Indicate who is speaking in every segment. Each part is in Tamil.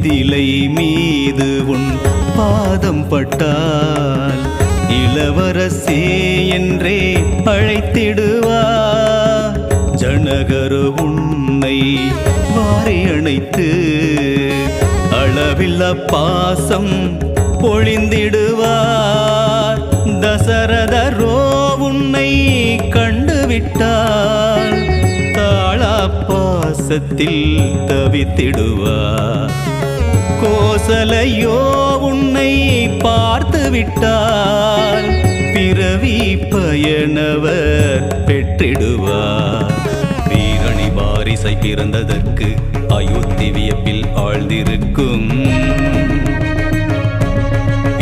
Speaker 1: மிதிலை மீது உன் பாதம் பட்டால் இளவரசே என்றே அழைத்திடுவார். ஜனகரு உன்னை வாரி அணைத்து அளவில்லா பாசம் பொழிந்திடுவார். தசரதரோ உன்னை கண்டுவிட்டால் தாளா பாசத்தில் தவித்திடுவார். கோசலையோ உன்னை பார்த்து விட்டால் பிறவி பயனவர் பெற்றிடுவார். வீரணி வாரிசை பிறந்ததற்கு அயோத்தி வியப்பில் ஆழ்ந்திருக்கும்.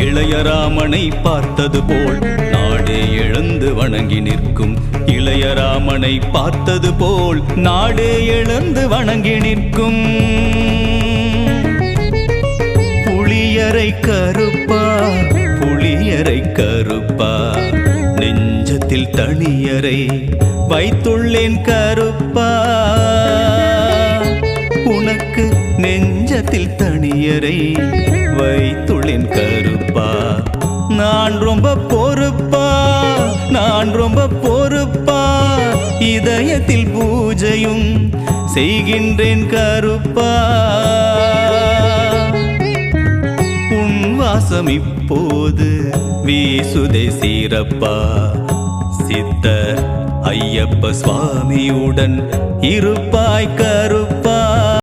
Speaker 1: இளையராமனை பார்த்தது போல் நாடே எழுந்து வணங்கி நிற்கும். இளையராமனை பார்த்தது போல் நாடே எழுந்து வணங்கி நிற்கும். புளியரை கருப்பா புளியரை கருப்பா நெஞ்சத்தில் தனியரை வைத்துள்ளேன் கருப்பா. உனக்கு நெஞ்சத்தில் தனியரை வைத்துள்ளேன் கருப்பா. நான் ரொம்ப பொறுப்பா நான் ரொம்ப பொறுப்பா இதயத்தில் பூஜையும் செய்கின்றேன் கருப்பா. உன் வாசம் இப்போது வீசுதே சீரப்பா. சித்தர் ஐயப்ப சுவாமியுடன் இருப்பாய் கருப்பா.